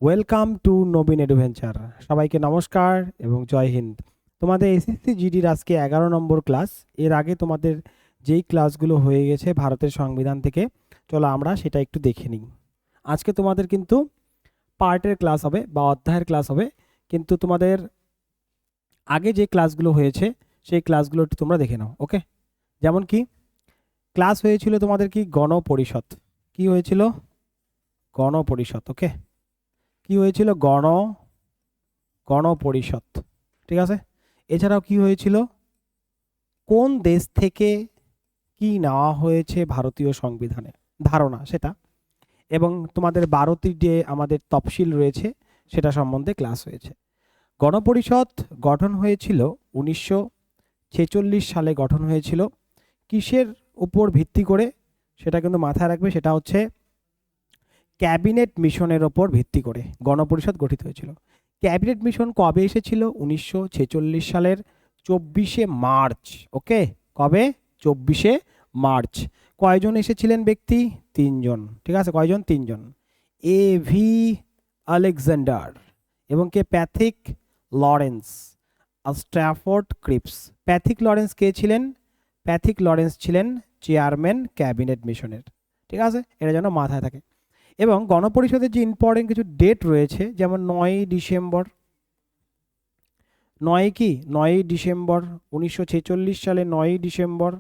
Welcome to Nabin adventure. সবাইকে নমস্কার এবং জয় হিন্দ। তোমাদের এসএসসি জিডির আজকে 11 নম্বর ক্লাস। এর আগে তোমাদের যেই ক্লাসগুলো হয়ে গেছে ভারতের সংবিধান থেকে, চলো আমরা সেটা একটু দেখে নিই। আজকে তোমাদের কিন্তু পার্টের ক্লাস হবে বা অধ্যায়ের ক্লাস হবে, কিন্তু তোমাদের আগে যে ক্লাসগুলো হয়েছে সেই ক্লাসগুলো একটু তোমরা দেখে নাও। ওকে, যেমন কি ক্লাস হয়েছিল তোমাদের কি গণপরিষদ, কি হয়েছিল গণপরিষদ। ওকে, কি হয়েছিল গণপরিষদ, ঠিক আছে। এছাড়াও কি হয়েছিল, কোন দেশ থেকে কি নেওয়া হয়েছে ভারতীয় সংবিধানে ধারণা সেটা, এবং তোমাদের 12টি যে আমাদের তফসিল রয়েছে সেটা সম্বন্ধে ক্লাস হয়েছে। গণপরিষদ গঠন হয়েছিল 1946 সালে গঠন হয়েছিল। কিসের উপর ভিত্তি করে সেটা কিন্তু মাথায় রাখবে, সেটা হচ্ছে ক্যাবিনেট মিশনের ওপর ভিত্তি করে গণপরিষদ গঠিত হয়েছিল। ক্যাবিনেট মিশন কবে এসেছিল? 1946 সালের 24শে মার্চ। ওকে, কবে? 24শে মার্চ। কয়জন এসেছিলেন ব্যক্তি? 3জন, ঠিক আছে। কয়জন? 3জন। এভি আলেকজান্ডার এবং কে? প্যাথিক লরেন্স আর স্ট্র্যাফোর্ড ক্রিপস। প্যাথিক লরেন্স কে ছিলেন? প্যাথিক লরেন্স ছিলেন চেয়ারম্যান ক্যাবিনেট মিশনের, ঠিক আছে। এটা যেন মাথায় থাকে। এবং গণপরিষদের যে ইম্পর্টেন্ট কিছু ডেট রয়েছে, যেমন 9ই ডিসেম্বর, 9ই ডিসেম্বর 1946 সালে 9ই ডিসেম্বর,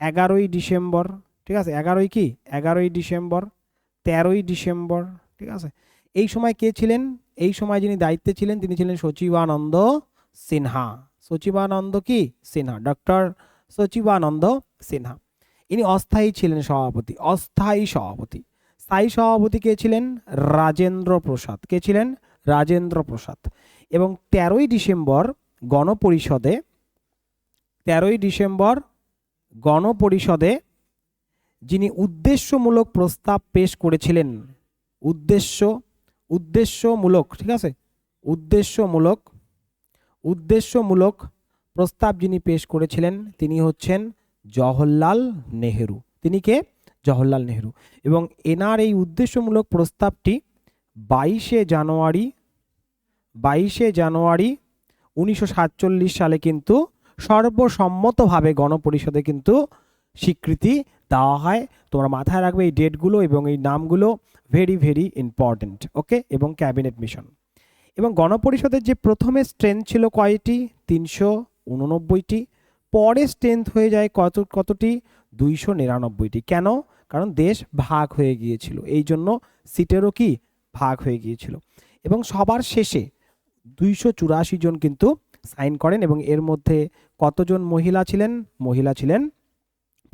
11ই ডিসেম্বর, ঠিক আছে। 11ই ডিসেম্বর, 13ই ডিসেম্বর, ঠিক আছে। এই সময় কে ছিলেন? এই সময় যিনি দায়িত্বে ছিলেন তিনি ছিলেন সচিবানন্দ সিনহা। সচিবানন্দ কি? সিনহা, ডক্টর সচিবানন্দ সিনহা। ইনি অস্থায়ী ছিলেন সভাপতি, অস্থায়ী সভাপতি। স্থায়ী সভাপতি কে ছিলেন? রাজেন্দ্র প্রসাদ। কে ছিলেন? রাজেন্দ্র প্রসাদ। এবং 13ই ডিসেম্বর গণপরিষদে, 13ই ডিসেম্বর গণপরিষদে যিনি উদ্দেশ্যমূলক প্রস্তাব পেশ করেছিলেন, উদ্দেশ্যমূলক, ঠিক আছে, উদ্দেশ্যমূলক প্রস্তাব যিনি পেশ করেছিলেন তিনি হচ্ছেন জওহরলাল নেহেরু। তিনি কে? জওহরলাল নেহেরু। এবং এনার এই উদ্দেশ্যমূলক প্রস্তাবটি 22শে জানুয়ারি 1947 সালে কিন্তু সর্বসম্মতভাবে গণপরিষদে কিন্তু স্বীকৃতি দেওয়া হয়। তোমরা মাথায় রাখবে এই ডেটগুলো এবং এই নামগুলো, ভেরি ভেরি ইম্পর্টেন্ট। ওকে, এবং ক্যাবিনেট মিশন। এবং গণপরিষদের যে প্রথমে স্ট্রেংথ ছিল কয়টি? 389টি। পরে স্ট্রেংথ হয়ে যায় কতটি? 299টি। কেন? কারণ দেশ ভাগ হয়ে গিয়েছিল, এই জন্য সিটেরও কি ভাগ হয়ে গিয়েছিল। এবং সবার শেষে 284 জন কিন্তু সাইন করেন, এবং এর মধ্যে কতজন মহিলা ছিলেন? মহিলা ছিলেন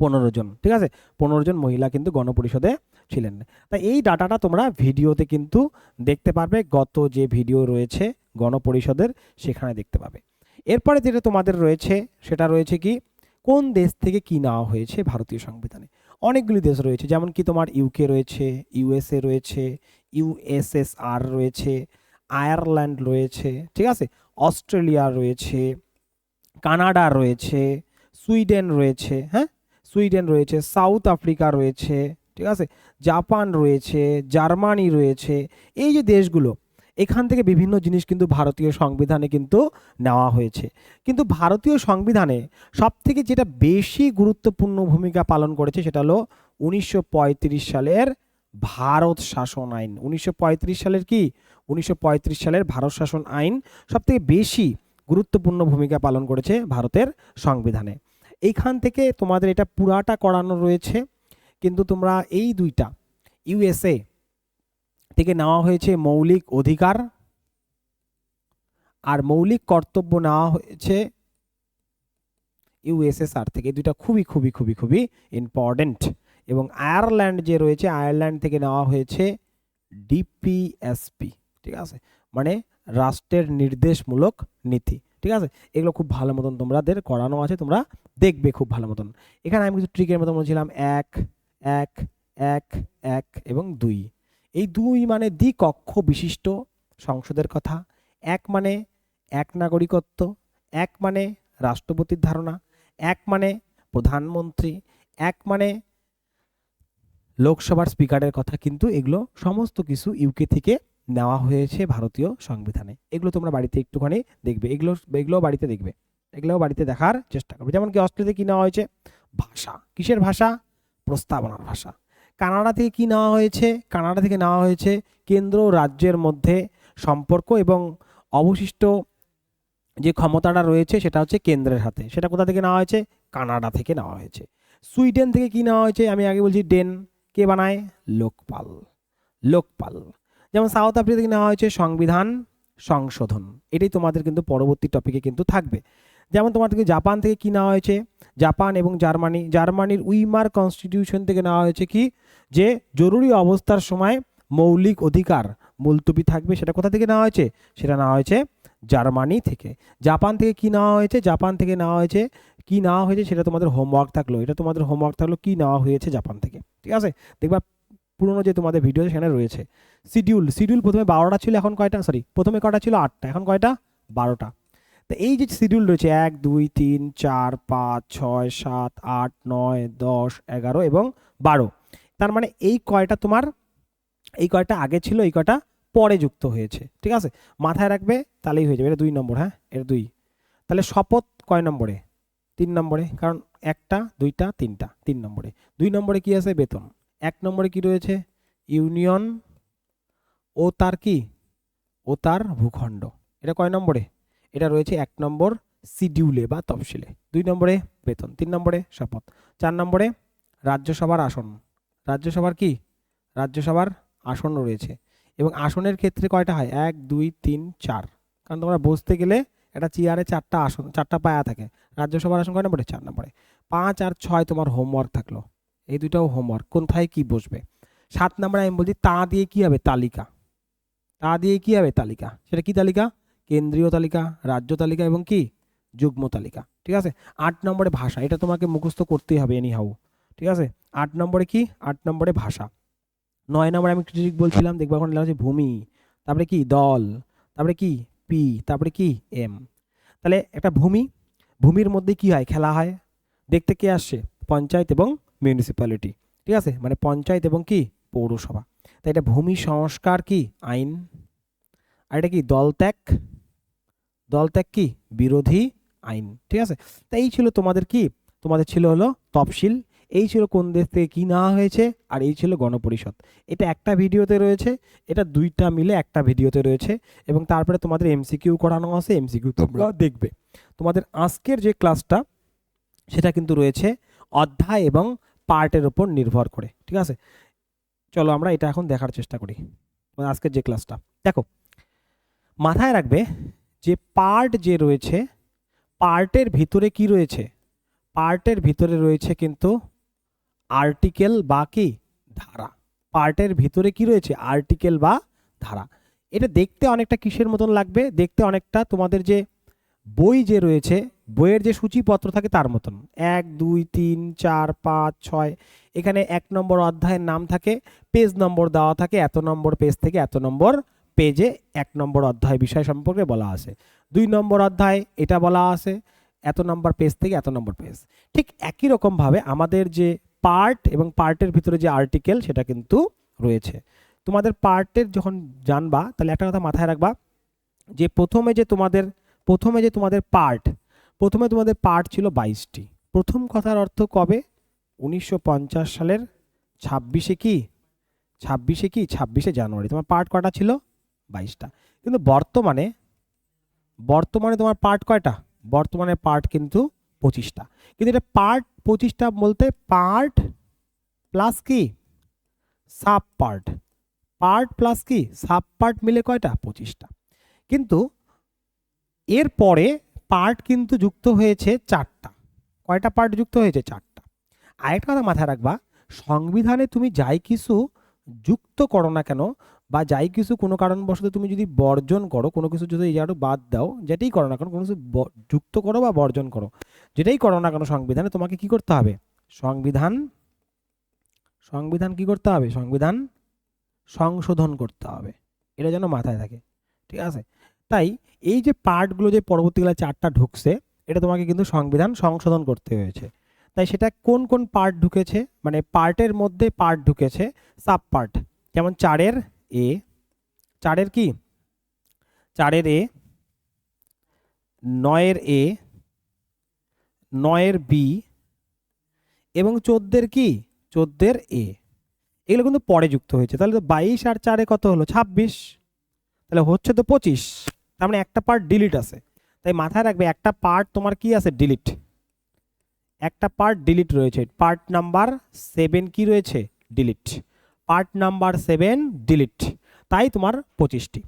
15 জন, ঠিক আছে। 15 জন মহিলা কিন্তু গণপরিষদে ছিলেন। তাই এই ডাটাটা তোমরা ভিডিওতে কিন্তু দেখতে পারবে, গত যে ভিডিও রয়েছে গণপরিষদের সেখানে দেখতে পাবে। এরপরে যেটা তোমাদের রয়েছে সেটা রয়েছে কি, কোন দেশ থেকে কি নেওয়া হয়েছে ভারতীয় সংবিধানে। অনেকগুলি দেশ রয়েছে, যেমন কি তোমার ইউকে রয়েছে, ইউএসএ রয়েছে, ইউএসএসআর রয়েছে, আয়ারল্যান্ড রয়েছে, ঠিক আছে, অস্ট্রেলিয়া রয়েছে, কানাডা রয়েছে, সুইডেন রয়েছে, হ্যাঁ, সুইডেন রয়েছে, সাউথ আফ্রিকা রয়েছে, ঠিক আছে, জাপান রয়েছে, জার্মানি রয়েছে। এই যে দেশগুলো, এখান থেকে বিভিন্ন জিনিস কিন্তু ভারতীয় সংবিধানে কিন্তু নেওয়া হয়েছে। কিন্তু ভারতীয় সংবিধানে সব থেকে যেটা বেশি গুরুত্বপূর্ণ ভূমিকা পালন করেছে সেটা হলো 1935 সালের ভারত শাসন আইন। 1935 সালের কি? 1935 সালের ভারত শাসন আইন সব থেকে বেশি গুরুত্বপূর্ণ ভূমিকা পালন করেছে ভারতের সংবিধানে। এইখান থেকে তোমাদের এটা পুরাটা করানো রয়েছে, কিন্তু তোমরা এই দুইটা ইউএসএ থেকে নেওয়া হয়েছে মৌলিক অধিকার, আর মৌলিক কর্তব্য নেওয়া হয়েছে ইউএসএসআর থেকে। এই দুইটা খুবই খুবই খুবই খুবই ইম্পর্টেন্ট। এবং আয়ারল্যান্ড যে রয়েছে, আয়ারল্যান্ড থেকে নেওয়া হয়েছে ডিপিএসপি, ঠিক আছে, মানে রাষ্ট্রের নির্দেশমূলক নীতি, ঠিক আছে। এগুলো খুব ভালো মতন তোমাদের করানো আছে, তোমরা দেখবে খুব ভালো মতন। এখানে আমি কিছু ট্রিকের মতন বলছিলাম, 1 1 1 1 এবং 2। এই 2 মানে দ্বিকক্ষ বিশিষ্ট সংসদের কথা। 1 মানে এক নাগরিকত্ব, 1 মানে রাষ্ট্রপতির ধারণা, 1 মানে প্রধানমন্ত্রী, 1 মানে লোকসভার স্পিকারের কথা। কিন্তু এগুলো সমস্ত কিছু ইউকে থেকে নেওয়া হয়েছে ভারতীয় সংবিধানে। এগুলো তোমরা বাড়িতে একটুখানি দেখবে, এগুলোও বাড়িতে দেখবে, এগুলোও বাড়িতে দেখার চেষ্টা করবে। যেমন কি অস্ট্রেলিয়াতে কি নেওয়া হয়েছে? ভাষা। কিসের ভাষা? প্রস্তাবনার ভাষা। কানাডা থেকে কি নেওয়া হয়েছে? কানাডা থেকে নেওয়া হয়েছে কেন্দ্র ও রাজ্যের মধ্যে সম্পর্ক এবং অবশিষ্ট যে ক্ষমতাটা রয়েছে সেটা হচ্ছে কেন্দ্রের হাতে। সেটা কোথা থেকে নেওয়া হয়েছে? কানাডা থেকে নেওয়া হয়েছে। সুইডেন থেকে কি নেওয়া হয়েছে? আমি আগে বলছি ডেন। কে বানায়? লোকপাল। লোকপাল। যেমন সাউথ আফ্রিকা থেকে নেওয়া হয়েছে সংবিধান সংশোধন। এটাই তোমাদের কিন্তু পরবর্তী টপিকে কিন্তু থাকবে। যেমন তোমার থেকে জাপান থেকে কি নেওয়া হয়েছে? জাপান এবং জার্মানি। জার্মানির উইমার কনস্টিটিউশন থেকে নেওয়া হয়েছে কি, যে জরুরি অবস্থার সময় মৌলিক অধিকার মুলতবি থাকবে। সেটা কোথা থেকে নেওয়া হয়েছে? সেটা নেওয়া হয়েছে জার্মানি থেকে। জাপান থেকে কি নেওয়া হয়েছে? জাপান থেকে নেওয়া হয়েছে কি নেওয়া হয়েছে সেটা তোমাদের হোমওয়ার্ক থাকলো, এটা তোমাদের হোমওয়ার্ক থাকলো কি নেওয়া হয়েছে জাপান থেকে। ঠিক আছে, দেখবা পুরোনো যে তোমাদের ভিডিও সেখানে রয়েছে। শিডিউল, শিডিউল প্রথমে 12টা ছিল, এখন কয়টা? প্রথমে কয়টা ছিল? 8টা, এখন কয়টা? 12টা। তো এই যে শিডিউল রয়েছে 1 2 3 4 5 6 7 8 9 10 11 এবং 12, তার মানে এই কয়টা তোমার, এই কয়টা আগে ছিল, এই কয়টা পরে যুক্ত হয়েছে। ঠিক আছে, মাথায় রাখবে, তাহলেই হয়ে যাবে। এটা 2 নম্বর। হ্যাঁ, এটা 2। তাহলে শপথ কয় নম্বরে? 3 নম্বরে, কারণ 1টা 2টা 3টা 3 নম্বরে। 2 নম্বরে কি আছে? বেতন। 1 নম্বরে কি রয়েছে? ইউনিয়ন ও তার কি, ও তার ভূখণ্ড। এটা কয় নম্বরে? এটা রয়েছে 1 নম্বর শিডিউলে বা তফসিলে। 2 নম্বরে বেতন। 3 নম্বরে শপথ। 4 নম্বরে রাজ্যসভার আসন। রাজ্যসভার কি? রাজ্যসভার আসন রয়েছে। এবং আসনের ক্ষেত্রে কয়টা হয়? 1 2 3 4, কারণ তোমরা বসতে গেলে একটা চেয়ারে 4টা আসন, 4টা পায়া থাকে। রাজ্যসভার আসন কয় নম্বরে? 4 নম্বরে। 5 আর 6 তোমার হোমওয়ার্ক থাকলো, এই দুটাও হোমওয়ার্ক, কোথায় কি বসবে। 7 নম্বরে আমি বলছি তা দিয়ে কি হবে? তালিকা। তা দিয়ে কি হবে? তালিকা। সেটা কি তালিকা? কেন্দ্রীয় তালিকা, রাজ্য তালিকা এবং কি যুগ্ম তালিকা। ঠিক আছে। 8 নম্বরে ভাষা, এটা তোমাকে মুখস্থ করতেই হবে এনি হাউ। ঠিক আছে, 8 নম্বরে কি? 8 নম্বরে ভাষা। 9 নম্বরে আমি ঠিক বলছিলাম, দেখবো এখন লেখা আছে ভূমি, তারপরে কি দল, তারপরে কি পি, তারপরে কি এম। তাহলে একটা ভূমি, ভূমির মধ্যে কি হয়? খেলা হয়। দেখতে কে আসছে? পঞ্চায়েত এবং মিউনিসিপ্যালিটি। ঠিক আছে, মানে পঞ্চায়েত এবং কি পৌরসভা। তাই এটা ভূমি সংস্কার কি আইন। আর এটা কি দলত্যাগ, দলত্যাগ কি বিরোধী আইন। ঠিক আছে, তাই এই ছিল তোমাদের কি, তোমাদের ছিল হলো তফসিল। এই ছিল কোন দেশ থেকে কি নেওয়া হয়েছে, আর এই ছিল গণপরিষদ। এটা একটা ভিডিওতে রয়েছে, এটা 2টা মিলে একটা ভিডিওতে রয়েছে। এবং তারপরে তোমাদের এমসিকিউ করানো আছে, এমসিকিউ তোমরা দেখবে। তোমাদের আজকের যে ক্লাসটা সেটা কিন্তু রয়েছে অধ্যায় এবং পার্টের উপর নির্ভর করে। ঠিক আছে, চলো আমরা এটা এখন দেখার চেষ্টা করি। আজকের যে ক্লাসটা দেখো, মাথায় রাখবে যে পার্ট যে রয়েছে, পার্টের ভিতরে কি রয়েছে? পার্টের ভিতরে রয়েছে কিন্তু আর্টিকেল বা কি ধারা। পার্টের ভিতরে কি রয়েছে? আর্টিকেল বা ধারা। এটা দেখতে অনেকটা কিসের মতন লাগবে? দেখতে অনেকটা তোমাদের যে বই যে রয়েছে, বইয়ের যে সূচিপত্র থাকে তার মতন। 1 2 3 4 5 6, এখানে 1 নম্বর অধ্যায়ের নাম থাকে, পেজ নম্বর দেওয়া থাকে, এত নম্বর পেজ থেকে এত নম্বর পেজে 1 নম্বর অধ্যায় বিষয় সম্পর্কে বলা আছে। 2 নম্বর অধ্যায় এটা বলা আছে, এত নম্বর পেজ থেকে এত নম্বর পেজ। ঠিক একই রকমভাবে আমাদের যে পার্ট এবং পার্টের ভিতরে যে আর্টিকেল সেটা কিন্তু রয়েছে। তোমাদের পার্টের যখন জানবা, তাহলে একটা কথা মাথায় রাখবা, যে প্রথমে যে তোমাদের পার্ট, প্রথমে তোমাদের পার্ট ছিল 22টি। প্রথম কথার অর্থ কবে? 1950 সালের 26শে কি 26শে জানুয়ারি তোমার পার্ট কটা ছিল? 22টা। কিন্তু বর্তমানে তোমার পার্ট কয়টা? বর্তমানে পার্ট কিন্তু 25টা। কিন্তু এটা পার্ট 25টা বলতে পার্ট প্লাস কি সাব পার্ট, পার্ট প্লাস কি সাব পার্ট মিলে কয়টা? 25টা। কিন্তু এরপরে পার্ট কিন্তু যুক্ত হয়েছে 4টা। কয়টা পার্ট যুক্ত হয়েছে? 4টা। আরেকটা কথা মাথায় রাখবা, সংবিধানে তুমি যাই কিছু যুক্ত করো না কেন, বা যাই কিছু কোনো কারণবশত তুমি যদি বর্জন করো, কোনো কিছু যদি এই জায়গাটা বাদ দাও, যেটাই করো না কেন, কোনো কিছু যুক্ত করো বা বর্জন করো, যেটাই করো না কেন সংবিধানে, তোমাকে কি করতে হবে? সংবিধান কি করতে হবে? সংবিধান সংশোধন করতে হবে। এটা যেন মাথায় থাকে। ঠিক আছে, তাই এই যে পার্টগুলো যে পরবর্তীকালে 4টা ঢুকছে, এটা তোমাকে কিন্তু সংবিধান সংশোধন করতে হয়েছে। তাই সেটা কোন কোন পার্ট ঢুকেছে, মানে পার্টের মধ্যে পার্ট ঢুকেছে সাব পার্ট, যেমন 4 এর এ, 4-এর কি 4-এর এ, 9-এর এ, 9-এর বি এবং 14-এর কি 14-এর এ, এগুলো কিন্তু পরে যুক্ত হয়েছে। তাহলে তো 22 আর 4-এ কত হলো 26, তাহলে হচ্ছে তো 25। তার মানে একটা পার্ট ডিলিট আছে। তাই মাথায় রাখবে একটা পার্ট তোমার কি আছে ডিলিট, একটা পার্ট ডিলিট রয়েছে। পার্ট নাম্বার 7 কি রয়েছে ডিলিট, পার্ট নাম্বার 7 ডিলিট, তাই তোমার 25টি।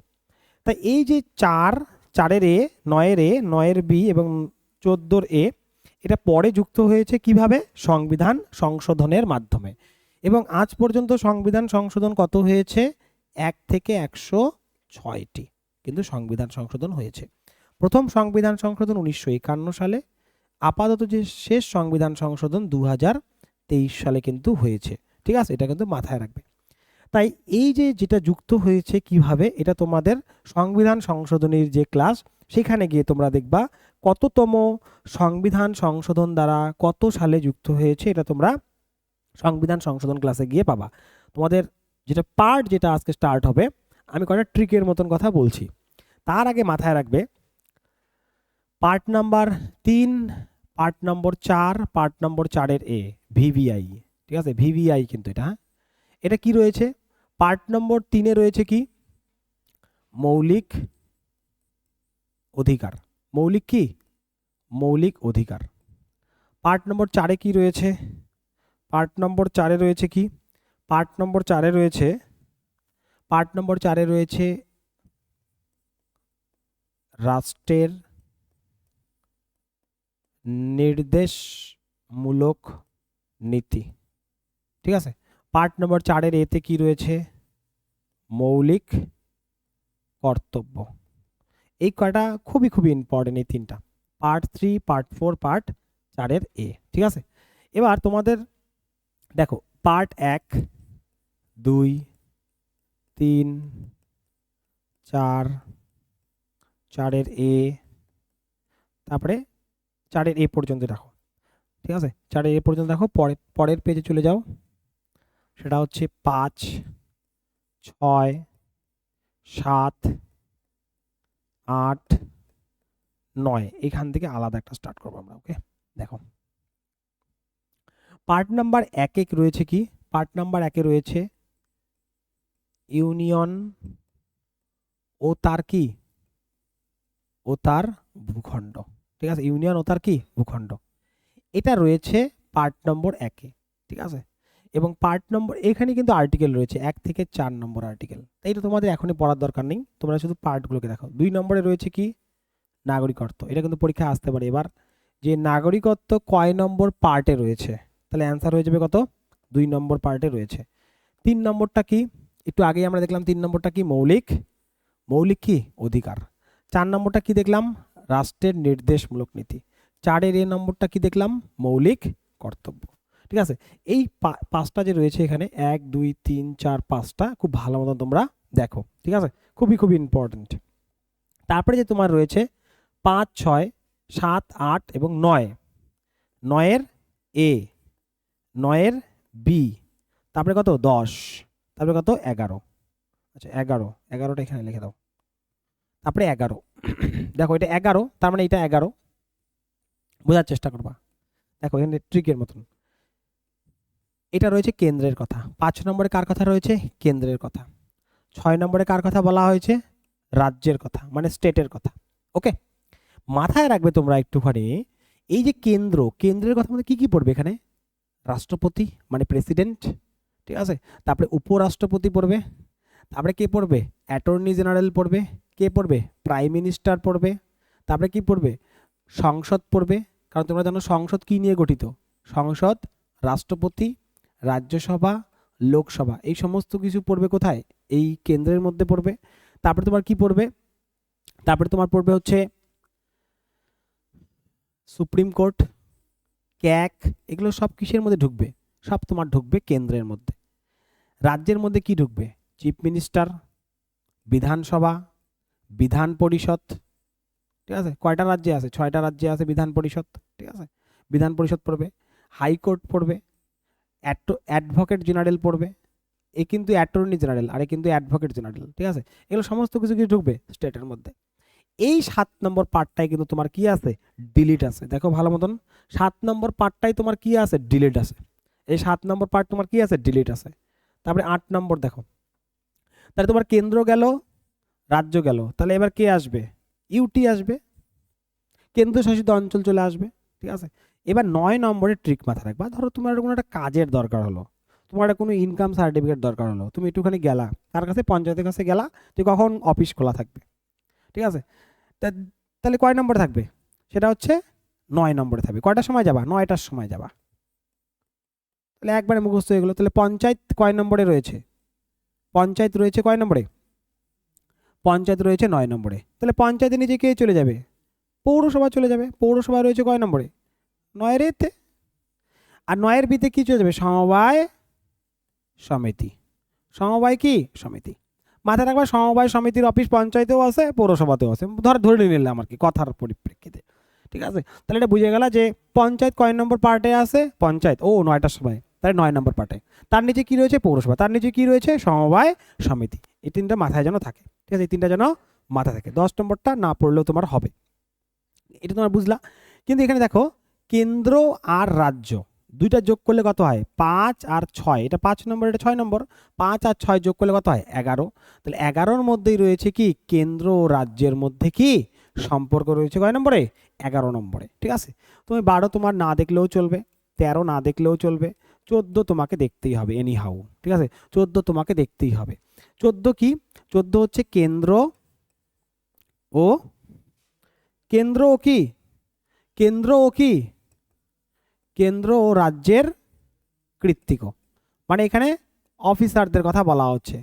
তাই এই যে 4-এর এ, 9-এর এ, 9-এর বি এবং 14-এর এ, এটা পরে যুক্ত হয়েছে কিভাবে সংবিধান সংশোধনের মাধ্যমে। এবং আজ পর্যন্ত সংবিধান সংশোধন কত হয়েছে 1 থেকে 106টি কিন্তু সংবিধান সংশোধন হয়েছে। প্রথম সংবিধান সংশোধন 1951 সালে, আপাতত যে শেষ সংবিধান সংশোধন 2023 সালে কিন্তু হয়েছে। ঠিক আছে, এটা কিন্তু মাথায় রাখবে। তাই এই যে যেটা যুক্ত হয়েছে কিভাবে, এটা তোমাদের সংবিধান সংশোধনের যে ক্লাস সেখানে গিয়ে তোমরা দেখবা কততম সংবিধান সংশোধন দ্বারা কত সালে যুক্ত হয়েছে, এটা তোমরা সংবিধান সংশোধন ক্লাসে গিয়ে পাবা। তোমাদের যেটা পার্ট যেটা আজকে স্টার্ট হবে, আমি কয়েকটা ট্রিকের মতন কথা বলছি। তার আগে মাথায় রাখবে part number 3, part number 4, part number 4-এর এ ভিভিআই। ঠিক আছে, ভিভিআই কিন্তু এটা, হ্যাঁ, এটা কি রয়েছে পার্ট নম্বর 3-এ রয়েছে কি মৌলিক অধিকার, মৌলিক কি মৌলিক অধিকার। পার্ট নম্বর 4-এ কি রয়েছে, পার্ট নম্বর 4-এ রয়েছে কি পার্ট নম্বর 4-এ রয়েছে, পার্ট নম্বর 4-এ রয়েছে রাষ্ট্রের নির্দেশমূলক নীতি। ঠিক আছে, পার্ট নম্বর 4-এর এতে কি রয়েছে মৌলিক কর্তব্য। এই কয়টা খুবই খুবই ইম্পর্টেন্ট, এই তিনটা, পার্ট 3, পার্ট 4, পার্ট 4-এর এ। ঠিক আছে, এবার তোমাদের দেখো পার্ট 1, 2, 3, 4, 4-এর এ, তারপরে 4-এর এ পর্যন্ত রাখো। ঠিক আছে, 4-এর এ পর্যন্ত রাখো। পরের পেজে চলে যাও, সেটা হচ্ছে 5, 6, 7, 8, 9, এখান থেকে আলাদা একটা স্টার্ট করবো আমরা। ওকে, দেখো পার্ট নাম্বার 1-এ রয়েছে কি, পার্ট নাম্বার 1-এ রয়েছে ইউনিয়ন ও তার কি ও তার ভূখণ্ড। ঠিক আছে, ইউনিয়ন ও তার কি ভূখণ্ড, এটা রয়েছে পার্ট নম্বর 1-এ। ঠিক আছে, এবং পার্ট নম্বর এখানে কিন্তু আর্টিকেল রয়েছে 1 থেকে 4 নম্বর আর্টিকেল, তাই এটা তোমাদের এখনই পড়ার দরকার নেই, তোমরা শুধু পার্টগুলোকে দেখো। 2 নম্বরে রয়েছে কি নাগরিকত্ব, এটা কিন্তু পরীক্ষায় আসতে পারে এবার, যে নাগরিকত্ব কয় নম্বর পার্টে রয়েছে, তাহলে অ্যান্সার হয়ে যাবে কত 2 নম্বর পার্টে রয়েছে। 3 নম্বরটা কি, একটু আগেই আমরা দেখলাম 3 নম্বরটা কি মৌলিক কি অধিকার। 4 নম্বরটা কি দেখলাম রাষ্ট্রের নির্দেশমূলক নীতি। 4-এর এ নম্বরটা কি দেখলাম মৌলিক কর্তব্য। ঠিক আছে, এই 5টা যে রয়েছে এখানে 1, 2, 3, 4, 5টা খুব ভালো মতো তোমরা দেখো। ঠিক আছে, খুবই খুবই ইম্পর্টেন্ট। তারপরে যে তোমার রয়েছে 5, 6, 7, 8 এবং 9, 9-এর এ, 9-এর বি, তারপরে কত 10, তারপরে কত 11। আচ্ছা 11টা এখানে লিখে দাও, তারপরে 11 দেখো এটা 11, তার মানে এটা 11, বোঝার চেষ্টা করবা। দেখো এখানে ট্রিকের মতন, এটা রয়েছে কেন্দ্রের কথা। 5 নম্বরে কার কথা রয়েছে কেন্দ্রের কথা। 6 নম্বরে কার কথা বলা হয়েছে রাজ্যের কথা, মানে স্টেটের কথা। ওকে, মাথায় রাখবে তোমরা একটুখানি, এই যে কেন্দ্রের কথা মানে কি কি পড়বে এখানে রাষ্ট্রপতি মানে প্রেসিডেন্ট। ঠিক আছে, তারপরে উপরাষ্ট্রপতি পড়বে, তারপরে কে পড়বে অ্যাটর্নি জেনারেল পড়বে, কে পড়বে প্রাইম মিনিস্টার পড়বে, তারপরে কি পড়বে সংসদ পড়বে। কারণ তোমরা জানো সংসদ কি নিয়ে গঠিত, সংসদ রাষ্ট্রপতি, রাজ্যসভা, লোকসভা, এই সমস্ত কিছু পড়বে কোথায় এই কেন্দ্রের মধ্যে পড়বে। তারপরে তোমার কি পড়বে, তারপরে তোমার পড়বে হচ্ছে সুপ্রিম কোর্ট, ক্যাক, এগুলো সব কিসের মধ্যে ঢুকবে, সব তোমার ঢুকবে কেন্দ্রের মধ্যে। রাজ্যের মধ্যে কি ঢুকবে চিফ মিনিস্টার, বিধানসভা, বিধান পরিষদ। ঠিক আছে, কয়টা রাজ্যে আছে 6টা রাজ্যে আছে বিধান পরিষদ। ঠিক আছে, বিধান পরিষদ পড়বে, হাইকোর্ট পড়বে, অ্যাডভোকেট জেনারেল পড়বে, এ কিন্তু অ্যাটর্নি জেনারেল আর এ কিন্তু অ্যাডভোকেট জেনারেল, ঠিক আছে? এগুলো সমস্ত কিছু কি ঢুকবে স্টেটের মধ্যে। এই 7 নম্বর পার্টটাই কিন্তু তোমার কি আছে, ডিলিট আছে। দেখো ভালো মতন, 7 নম্বর পার্টটাই তোমার কি আছে, ডিলিট আছে। এই 7 নম্বর পার্ট তোমার কি আছে, ডিলিট আছে। তারপরে 8 নম্বর দেখো, তাহলে তোমার কেন্দ্র গেল, রাজ্য গেল, তাহলে এবার কে আসবে, ইউটি আসবে, কেন্দ্রশাসিত অঞ্চল চলে আসবে, ঠিক আছে? এবার 9 নম্বরের ট্রিক মাথায় রাখবা। ধরো তোমার কোনো একটা কাজের দরকার হলো, তোমার একটা কোনো ইনকাম সার্টিফিকেট দরকার হলো, তুমি একটুখানি গেলা তার কাছে, পঞ্চায়েতের কাছে গেলা, যে কখন অফিস খোলা থাকবে, ঠিক আছে? তাহলে কয় নম্বরে থাকবে, সেটা হচ্ছে 9 নম্বরে থাকবে। কয়টার সময় যাবা, 9টার সময় যাবা। তাহলে একবারে মুখস্থ হয়ে গেলো। তাহলে পঞ্চায়েত কয় নম্বরে রয়েছে, পঞ্চায়েত রয়েছে কয় নম্বরে, পঞ্চায়েত রয়েছে 9 নম্বরে। তাহলে পঞ্চায়েতের নিচে কে চলে যাবে, পৌরসভা চলে যাবে। পৌরসভা রয়েছে কয় নম্বরে, 9-এর এতে। আর 9-এর বিতে কি চলে যাবে, সমবায় সমিতি। সমবায় কি, সমিতি। মাথায় রাখবা, সমবায় সমিতির অফিস পঞ্চায়েতেও আছে, পৌরসভাতেও আছে। ধরে নিলাম আর কি কথার পরিপ্রেক্ষিতে, ঠিক আছে? তাহলে এটা বুঝে গেল যে পঞ্চায়েত কয় নম্বর পার্টে আছে, পঞ্চায়েত 9টার সময়, তাহলে 9 নম্বর পার্টে। তার নিচে কি রয়েছে, পৌরসভা। তার নিচে কি রয়েছে, সমবায় সমিতি। এই 3টা মাথায় যেন থাকে, ঠিক আছে? এই 3টা যেন মাথায় থাকে। 10 নম্বরটা না পড়লেও তোমার হবে, এটা তোমার বুঝলা। কিন্তু এখানে দেখো, কেন্দ্র আর রাজ্য দুইটা যোগ করলে কত হয়, 5 আর 6। এটা 5 নম্বর, এটা 6 নম্বর। 5 আর 6 যোগ করলে কত হয়, 11। তাহলে 11-র মধ্যেই রয়েছে কি, কেন্দ্র ও রাজ্যের মধ্যে কি সম্পর্ক রয়েছে, কয় নম্বরে, 11 নম্বরে, ঠিক আছে? তুমি 12 তোমার না দেখলেও চলবে, 13 না দেখলেও চলবে, 14 তোমাকে দেখতেই হবে এনি হাউ, ঠিক আছে? 14 তোমাকে দেখতেই হবে। 14 কি, 14 হচ্ছে কেন্দ্র ও, কেন্দ্র ও কি, কেন্দ্র ও কি, কেন্দ্র ও রাজ্যের কৃত্তিক। মানে এখানে অফিসারদের কথা বলা হচ্ছে,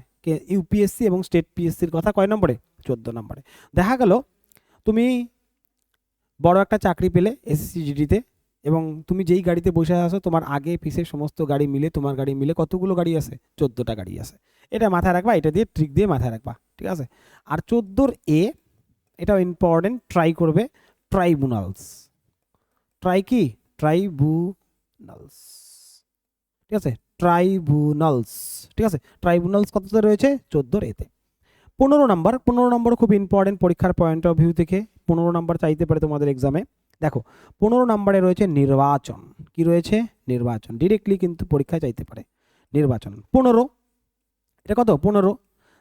ইউপিএসসি এবং স্টেট পিএসসির কথা কয় নম্বরে, 14 নম্বরে। দেখা গেল তুমি বড় একটা চাকরি পেলে এসএসসি জিডিতে, এবং তুমি যেই গাড়িতে বসে আছো, তোমার আগে পিছে সমস্ত গাড়ি মিলে, তোমার গাড়ি মিলে কতগুলো গাড়ি আছে, 14টা গাড়ি আছে। এটা মাথায় রাখবা, এটা দিয়ে ট্রিক দিয়ে মাথায় রাখবা, ঠিক আছে? আর 14-র এ, এটাও ইম্পর্টেন্ট, ট্রাই করবে, ট্রাইব্যুনালস। ট্রাই কি, ট্রাইব্যুনালস, ঠিক আছে? ট্রাইব্যুনালস, ঠিক আছে? ট্রাইব্যুনালস কততে রয়েছে, 14-র এতে। 15 নম্বর, 15 নম্বর খুব ইম্পর্টেন্ট পরীক্ষার পয়েন্ট অফ ভিউ থেকে। 15 নম্বর চাইতে পারে তোমাদের এক্সামে। দেখো 15 নম্বরে রয়েছে নির্বাচন। কি রয়েছে, নির্বাচন। ডিরেক্টলি কিন্তু পরীক্ষায় চাইতে পারে নির্বাচন। 15, এটা কত, 15।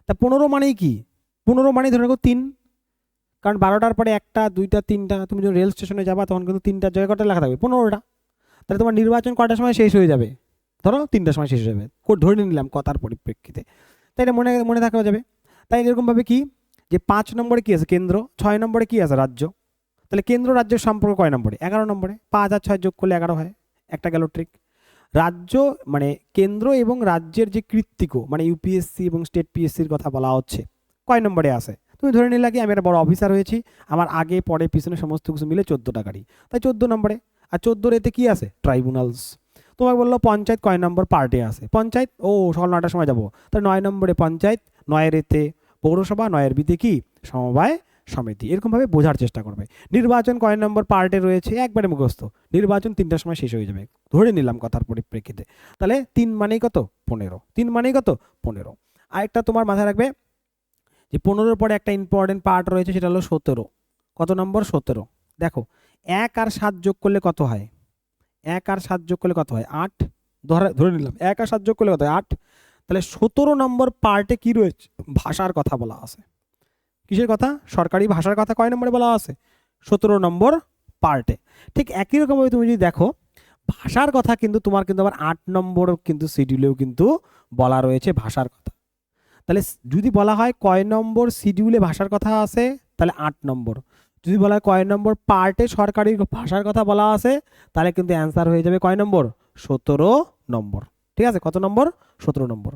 তা 15 মানেই কি, 15 মানে ধরে রাখো 3, কারণ 12টার পরে 1টা 2টা 3টা, তুমি যখন রেল স্টেশনে যাবা তখন কিন্তু 3টার জায়গায় কটা লেখা থাকবে, 15টা। তাহলে তোমার নির্বাচন কটার সময় শেষ হয়ে যাবে, ধরো 3টার সময় শেষ হয়ে যাবে, ধরে নিলাম কথার পরিপ্রেক্ষিতে। তাই এটা মনে মনে থাকা যাবে। তাই এরকমভাবে কি, যে 5 নম্বরে কি আছে, কেন্দ্র। 6 নম্বরে কি আছে, রাজ্য। তাহলে কেন্দ্র রাজ্যের সম্পর্ক কয় নম্বরে, 11 নম্বরে। 5 আর 6 যোগ করলে 11 হয়, একটা গেল ট্রিক। রাজ্য মানে কেন্দ্র এবং রাজ্যের যে কৃত্তিক, মানে ইউপিএসসি এবং স্টেট পিএসসির কথা বলা হচ্ছে, কয় নম্বরে আছে। তুমি ধরে নিলে কি, আমি একটা বড় অফিসার হয়েছি, আমার আগে পরে পিছনে সমস্ত কিছু মিলে 14টা গাড়ি, তাই 14 নম্বরে। আর 14-র এতে কি আছে, ট্রাইব্যুনালস। তোমাকে বললো পঞ্চায়েত কয় নম্বর পার্টে আছে, পঞ্চায়েত, সকাল 9টার সময় যাবো, তাহলে 9 নম্বরে পঞ্চায়েত, 9-এর এতে পৌরসভা, 9-এর বিতে কি, সমবায় সমিতি। এরকমভাবে বোঝার চেষ্টা করবে। নির্বাচন কয় নম্বর পার্টে রয়েছে, একবারে মুখস্থ। নির্বাচন 3টার সময় শেষ হয়ে যাবে, ধরে নিলাম কথার পরিপ্রেক্ষিতে। তাহলে 3 মানেই কত, 15। 3 মানেই কত, 15। আরেকটা তোমার মাথায় রাখবে, যে 15-র পরে একটা ইম্পর্টেন্ট পার্ট রয়েছে, সেটা হলো 17। কত নম্বর, 17। দেখো 1 আর 7 যোগ করলে কত হয়, 1 আর 7 যোগ করলে কত হয়, 8। ধরে নিলাম 1 আর 7 যোগ করলে কত হয়, 8। তাহলে 17 নম্বর পার্টে কি রয়েছে, ভাষার কথা বলা আছে। কিসের কথা, সরকারি ভাষার কথা কয় নম্বরে বলা আছে, 17 নম্বর পার্টে। ঠিক একই রকমভাবে তুমি যদি দেখো, ভাষার কথা কিন্তু তোমার কিন্তু আবার 8 নম্বর কিন্তু শিডিউলেও কিন্তু বলা রয়েছে ভাষার কথা। তাহলে যদি বলা হয় কয় নম্বর শিডিউলে ভাষার কথা আছে, তাহলে 8 নম্বর। যদি বলা হয় কয় নম্বর পার্টে সরকারি ভাষার কথা বলা আছে, তাহলে কিন্তু অ্যান্সার হয়ে যাবে কয় নম্বর, 17 নম্বর। ঠিক আছে, কত নম্বর, 17 নম্বর।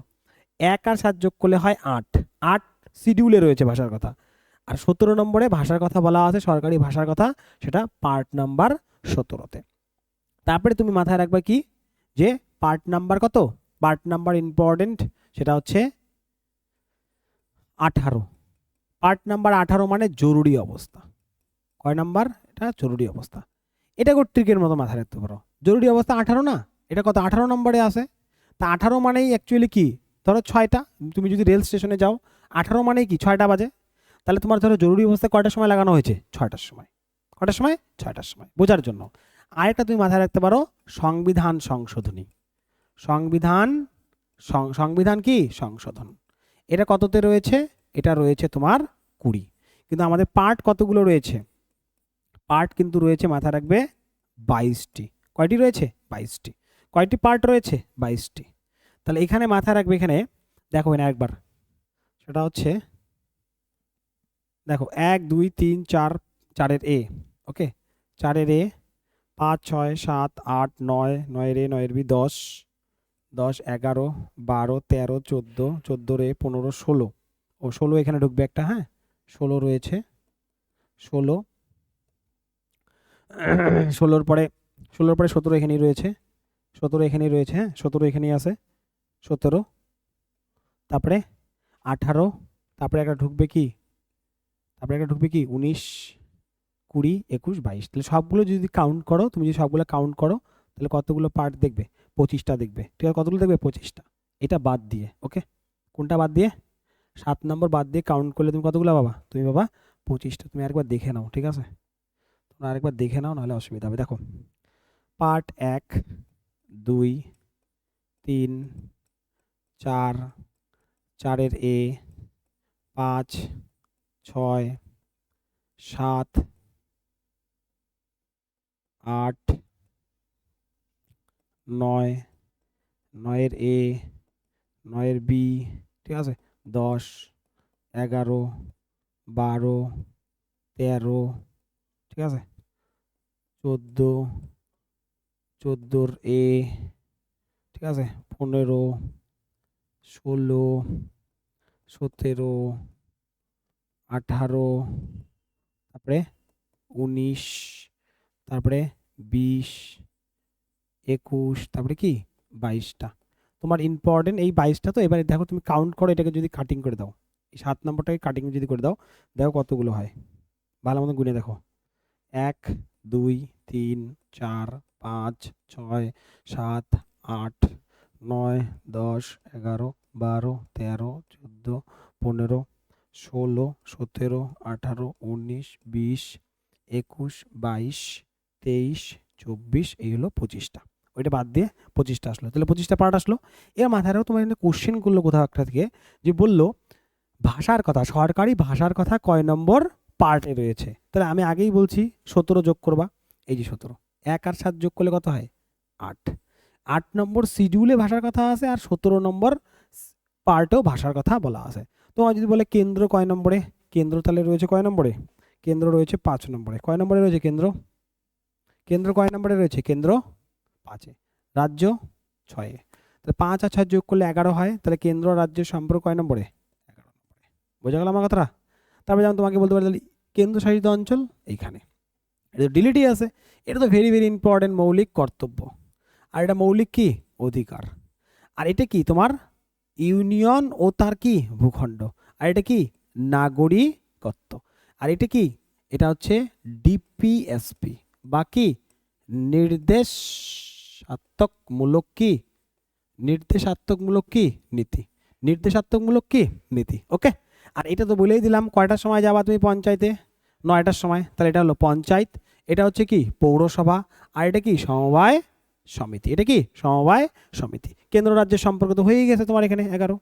1 আর 7 যোগ করলে হয় 8। 8 শিডিউলে রয়েছে ভাষার কথা, আর 17 নম্বরে ভাষার কথা বলা আছে, সরকারি ভাষার কথা, সেটা পার্ট নাম্বার 17-তে। তারপরে তুমি মাথায় রাখবে কি, যে পার্ট নাম্বার কত, পার্ট নাম্বার ইম্পর্টেন্ট, সেটা হচ্ছে 18। পার্ট নাম্বার 18 মানে জরুরি অবস্থা। কয় নাম্বার, এটা জরুরি অবস্থা। এটা ট্রিকের মতো মাথায় রাখতে পারো, জরুরি অবস্থা 18 না, এটা কত, 18 নম্বরে আছে। তা 18 মানেই অ্যাকচুয়ালি কি, ধরো 6টা, তুমি যদি রেল স্টেশনে যাও 18 মানে কি 6টা বাজে, তাহলে তোমার ধরো জরুরি অবস্থায় কয়টার সময় লাগানো হয়েছে? 6টার সময়। কয়টার সময়? 6টার সময়, বোঝার জন্য। আরেকটা তুমি মাথায় রাখতে পারো, সংবিধান সংশোধনী। সংবিধান সংবিধান কি সংশোধন, এটা কততে রয়েছে? এটা রয়েছে তোমার 20। কিন্তু আমাদের পার্ট কতগুলো রয়েছে? পার্ট কিন্তু রয়েছে, মাথায় রাখবে, 22টি। কয়টি রয়েছে? 22টি। কয়টি পার্ট রয়েছে? 22টি। তাহলে এখানে মাথায় রাখবে, এখানে দেখো না একবার, সেটা হচ্ছে দেখো 1 2 3 4, 4-এর এ, ওকে, 4-এর এ, 5 6 7 8 9, 9-এর এ, 9-এর বি, 10 10 11 12 13 14, 14-এর এ, 15 16, ও 16 এখানে ঢুকবে একটা, হ্যাঁ 16 রয়েছে, 16 16-র পরে 16-র পরে 17 এখানেই রয়েছে, 17 এখানেই রয়েছে, হ্যাঁ 17 এখানেই আছে, 17, তারপরে 18, তারপরে একটা ঢুকবে কি, তারপরে একটা ঢুকবে কি 19 20 21 22। তাহলে সবগুলো যদি কাউন্ট করো, তুমি যদি সবগুলো কাউন্ট করো, তাহলে কতগুলো পার্ট দেখবে? 25টা দেখবে, ঠিক আছে? কতগুলো দেখবে? 25টা। এটা বাদ দিয়ে, ওকে, কোনটা বাদ দিয়ে? 7 নম্বর বাদ দিয়ে কাউন্ট করলে তুমি কতগুলো পাবা? তুমি বাবা 25টা। তুমি আরেকবার দেখে নাও, ঠিক আছে? তোমরা আরেকবার দেখে নাও, নাহলে অসুবিধা হবে। দেখো, পার্ট 1 2 3 4, 4-এর এ, 5 6 7 8 9, 9-এর এ, 9-এর বি, ঠিক আছে, 10 11 12 13, ঠিক আছে, 14 14-র এ, ঠিক আছে, 15 16 17 18, তারপরে 19, তারপরে 20 21, তারপরে কি 22টা। তোমার ইম্পর্টেন্ট এই 22টা। তো এবারে দেখো, তুমি কাউন্ট করো, এটাকে যদি কাটিং করে দাও, এই 7 নম্বরটাকে কাটিং যদি করে দাও, দেখো কতগুলো হয়, ভালো মতো গুনে দেখো। 1 2 3 4 5 6 7 8 9 10 11 12 13 14 15 16 17 18 19 20 21 22 23 24, এই হলো 25টা। ওইটা বাদ দিয়ে 25টা আসলো, তাহলে 25টা পার্ট আসলো। এর মাথায় রাখো, তোমার এখানে কোশ্চেন করলো কোথাও একটা থেকে, যে বললো ভাষার কথা, সরকারি ভাষার কথা কয় নম্বর পার্টে রয়েছে? তাহলে আমি আগেই বলছি 17 যোগ করবা, এই যে 17, 1 আর 7 যোগ করলে কত হয়? 8। 8 নম্বর শিডিউলে ভাষার কথা আছে, আর 17 নম্বর পার্টেও ভাষার কথা বলা আছে। তোমার যদি বলে কেন্দ্র কয় নম্বরে, কেন্দ্র তাহলে রয়েছে কয় নম্বরে? কেন্দ্র রয়েছে 5 নম্বরে। কয় নম্বরে রয়েছে কেন্দ্র? কেন্দ্র কয় নম্বরে রয়েছে? কেন্দ্র 5-এ। রাজ্য 6-এ। তাহলে 5 আর 6 যোগ করলে 11 হয়, তাহলে কেন্দ্র রাজ্যের সম্পর্ক কয় নম্বরে? 11 নম্বরে। বোঝা গেল আমার কথাটা? তারপরে যেমন তোমাকে বলতে পারি, তাহলে কেন্দ্রশাসিত অঞ্চল এইখানে, এটা ডিলিটই আছে। এটা তো ভেরি ভেরি ইম্পর্টেন্ট, মৌলিক কর্তব্য। আর এটা মৌলিক কি? অধিকার। আর এটা কি? তোমার ইউনিয়ন ও তার কি? ভূখণ্ড। আর এটা কি? নাগরিকত্ব। আর এটা কি? এটা হচ্ছে ডিপিএসপি বা কি? নির্দেশাত্মকমূলক কি? নির্দেশাত্মকমূলক কি? নীতি। নির্দেশাত্মকমূলক কি? নীতি। ওকে। আর এটা তো বলেই দিলাম, কয়টার সময় যাবা তুমি পঞ্চায়েতে? 9টার সময়। তাহলে এটা হলো পঞ্চায়েত, এটা হচ্ছে কি? পৌরসভা। আর এটা কি? সমবায় সমিতি। এটা কি? সমবায় সমিতি। কেন্দ্র রাজ্যের সম্পর্ক তো হয়েই গেছে তোমার এখানে 11।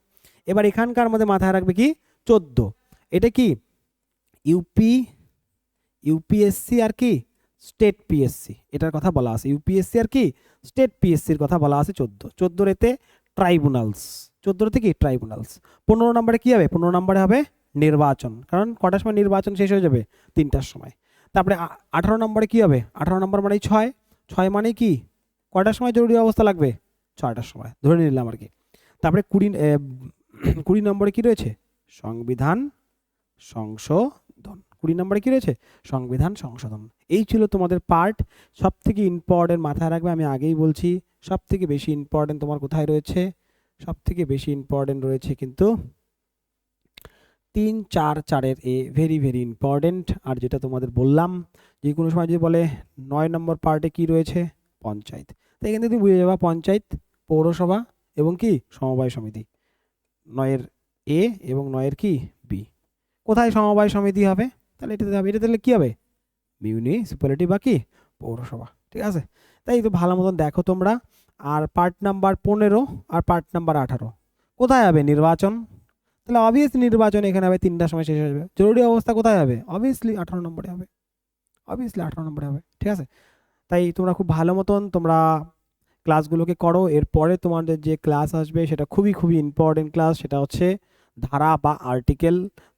এবার এখানকার মধ্যে মাথায় রাখবে কি? 14। এটা কি? ইউপিএসসি আর কি? স্টেট পিএসসি, এটার কথা বলা আছে। ইউপিএসসি আর কি? স্টেট পিএসসির কথা বলা আছে 14। 14 এতে ট্রাইব্যুনালস, 14 তে কি? ট্রাইব্যুনালস। 15 নম্বরে কি হবে? 15 নম্বরে হবে নির্বাচন, কারণ কটার সময় নির্বাচন শেষ হয়ে যাবে? 3টার সময়। তারপরে 18 নম্বরে কি হবে? 18 নম্বর মানে 6, 6 মানে কি? কটার সময় জরুরি অবস্থা লাগবে? 6টার সময়, ধরে নিলাম আর কি। তারপরে 20 নম্বরে কি রয়েছে? সংবিধান সংশোধন। 20 নম্বরে কি রয়েছে? সংবিধান সংশোধন। এই ছিল তোমাদের পার্ট। সব থেকে ইম্পর্টেন্ট, মাথায় রাখবে, আমি আগেই বলছি, সব থেকে বেশি ইম্পর্টেন্ট তোমার কোথায় রয়েছে? সব থেকে বেশি ইম্পর্টেন্ট রয়েছে কিন্তু 3 4, 4-এর এ, ভেরি ভেরি ইম্পর্টেন্ট। আর যেটা তোমাদের বললাম, যে কোনো সময় যদি বলে 9 নম্বর পার্টে কি রয়েছে? পঞ্চায়েত। তো এখান থেকে তুমি বুঝে যাবা পঞ্চায়েত, পৌরসভা এবং কি? সমবায় সমিতি। 9-এর এ এবং 9-এর কি বি। কোথায় সমবায় সমিতি হবে? তাহলে এটাতে হবে। এটা তাহলে কি হবে? মিউনিসিপ্যালিটি বা কি পৌরসভা। ঠিক আছে, তাই তো ভালো মতন দেখো তোমরা। আর পার্ট নাম্বার 15 আর পার্ট নাম্বার 18 কোথায় হবে? নির্বাচন। তাহলে অবভিয়াসলি নির্বাচন এখানে হবে 3টার সময় শেষ হয়ে যাবে। জরুরি অবস্থা কোথায় হবে? অবভিয়াসলি 18 নম্বরে হবে, অবভিয়াসলি 18 নম্বরে হবে। ঠিক আছে, তাই তোমরা খুব ভালো মতন তোমরা ক্লাসগুলোকে করো। এরপরে তোমাদের যে ক্লাস আসবে সেটা খুবই খুবই ইম্পর্টেন্ট ক্লাস, সেটা হচ্ছে ধারা বা আর্টিকেল।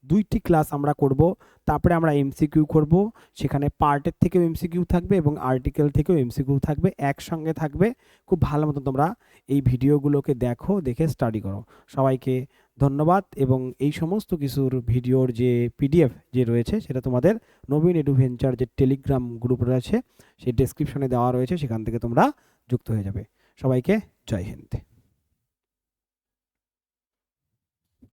2টি ক্লাস আমরা করব, তারপরে আমরা এমসিকিউ করব। সেখানে পার্টের থেকেও এমসিকিউ থাকবে এবং আর্টিকেল থেকেও এমসিকিউ থাকবে, একসঙ্গে থাকবে। খুব ভালো মতন তোমরা এই ভিডিওগুলোকে দেখো, দেখে স্টাডি করো। সবাইকে ধন্যবাদ। এবং এই সমস্ত কিছুর ভিডিওর যে পিডিএফ যে রয়েছে সেটা তোমাদের নবীন এডুভেঞ্চার যে টেলিগ্রাম গ্রুপ রয়েছে সেই ডেসক্রিপশনে দেওয়া রয়েছে, সেখান থেকে তোমরা যুক্ত হয়ে যাবে। সবাইকে জয় হিন্দ।